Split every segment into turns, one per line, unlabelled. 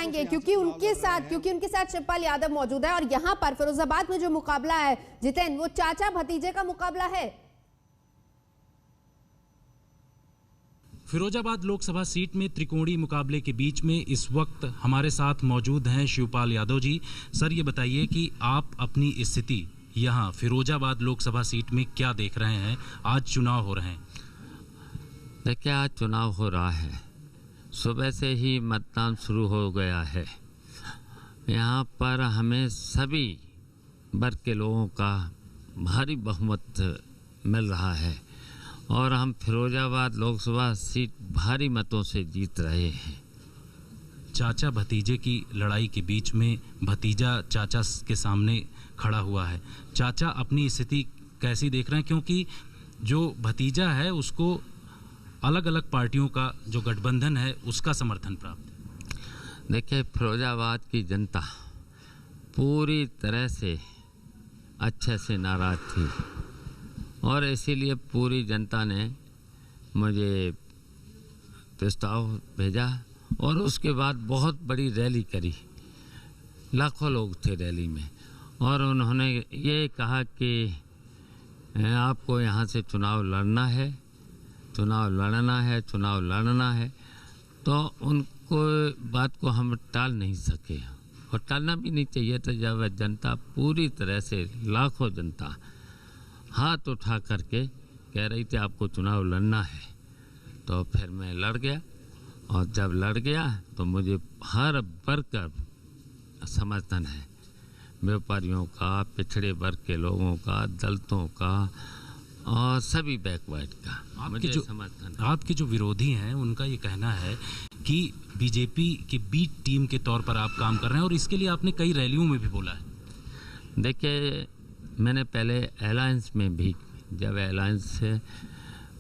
पाएंगे क्योंकि उनके साथ शिवपाल यादव मौजूद है और यहाँ पर फिरोजाबाद में जो मुकाबला है जितेन, वो चाचा भतीजे का मुकाबला है।
फिरोजाबाद लोकसभा सीट में त्रिकोणीय मुकाबले के बीच में इस वक्त हमारे साथ मौजूद हैं शिवपाल यादव जी। सर, ये बताइए कि आप अपनी स्थिति यहाँ फिरोजाबाद लोकसभा सीट में क्या देख रहे हैं? आज चुनाव हो रहे हैं।
देखिए, आज चुनाव हो रहा है, सुबह से ही मतदान शुरू हो गया है। यहाँ पर हमें सभी वर्ग के लोगों का भारी बहुमत मिल रहा है और हम फिरोजाबाद लोकसभा सीट भारी मतों से जीत रहे हैं।
चाचा भतीजे की लड़ाई के बीच में भतीजा चाचा के सामने खड़ा हुआ है। चाचा अपनी स्थिति कैसी देख रहे हैं, क्योंकि जो भतीजा है उसको अलग अलग पार्टियों का जो गठबंधन है उसका समर्थन प्राप्त है।
देखिए, फिरोजाबाद की जनता पूरी तरह से अच्छे से नाराज थी और इसीलिए पूरी जनता ने मुझे प्रस्ताव भेजा और उसके बाद बहुत बड़ी रैली करी। लाखों लोग थे रैली में और उन्होंने ये कहा कि आपको यहाँ से चुनाव लड़ना है, चुनाव लड़ना है। तो उनको बात को हम टाल नहीं सके और टालना भी नहीं चाहिए था। जब जनता पूरी तरह से लाखों जनता हाथ उठा करके कह रही थी आपको चुनाव लड़ना है, तो फिर मैं लड़ गया और जब लड़ गया तो मुझे हर वर्ग का समर्थन है, व्यापारियों का, पिछड़े वर्ग के लोगों का, दलितों का और सभी बैकवर्ड का समर्थन।
आपके जो विरोधी हैं उनका ये कहना है कि बीजेपी की बी टीम के तौर पर आप काम कर रहे हैं और इसके लिए आपने कई रैलियों में भी बोला है।
देखिए, मैंने पहले अलायंस में भी, जब अलायंस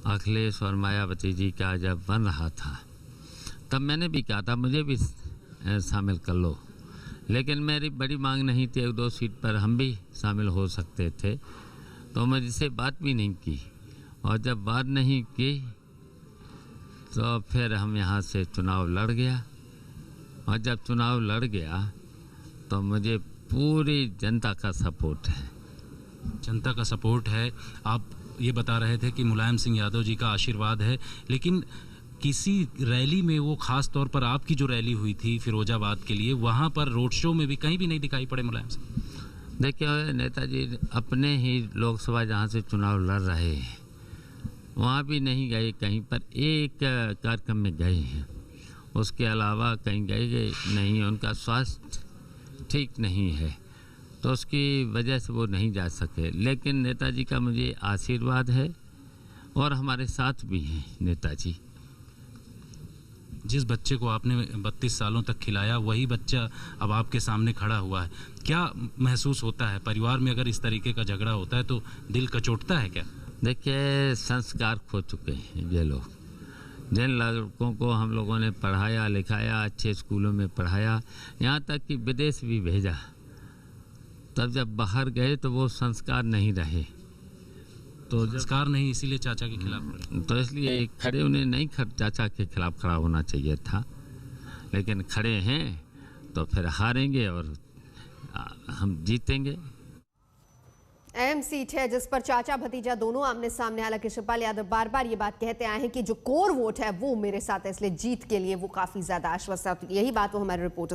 अखिलेश और मायावती जी का जब बन रहा था तब मैंने भी कहा था मुझे भी शामिल कर लो, लेकिन मेरी बड़ी मांग नहीं थी। 1-2 सीट पर हम भी शामिल हो सकते थे, तो मुझसे बात भी नहीं की और जब बात नहीं की तो फिर हम यहाँ से चुनाव लड़ गया और जब चुनाव लड़ गया तो मुझे पूरी जनता का सपोर्ट है।
जनता का सपोर्ट है। आप ये बता रहे थे कि मुलायम सिंह यादव जी का आशीर्वाद है, लेकिन किसी रैली में, वो खास तौर पर आपकी जो रैली हुई थी फिरोजाबाद के लिए, वहाँ पर रोड शो में भी कहीं भी नहीं दिखाई पड़े मुलायम सिंह।
देखिए, नेताजी अपने ही लोकसभा जहाँ से चुनाव लड़ रहे हैं वहाँ भी नहीं गए, कहीं पर एक कार्यक्रम में गए हैं, उसके अलावा कहीं गए नहीं। उनका स्वास्थ्य ठीक नहीं है तो उसकी वजह से वो नहीं जा सके, लेकिन नेताजी का मुझे आशीर्वाद है और हमारे साथ भी हैं नेताजी।
जिस बच्चे को आपने 32 सालों तक खिलाया, वही बच्चा अब आपके सामने खड़ा हुआ है। क्या महसूस होता है? परिवार में अगर इस तरीके का झगड़ा होता है तो दिल कचोटता है क्या?
देखिए, संस्कार खो चुके हैं ये लोग। जिन लड़कों को हम लोगों ने पढ़ाया लिखाया, अच्छे स्कूलों में पढ़ाया, यहाँ तक कि विदेश भी भेजा, तब जब बाहर गए तो वो संस्कार नहीं रहे। तो
संस्कार नहीं, इसीलिए चाचा के खिलाफ खड़े।
तो इसलिए खड़े उन्हें नहीं चाचा के खिलाफ खड़ा होना चाहिए था, लेकिन खड़े हैं तो फिर हारेंगे और हम जीतेंगे।
अहम सीट है जिस पर चाचा भतीजा दोनों आमने सामने। हालांकि शिवपाल यादव बार बार ये बात कहते आए हैं कि जो कोर वोट है वो मेरे साथ है, इसलिए जीत के लिए वो काफी ज्यादा आश्वस्त है। यही बात वो हमारे रिपोर्टर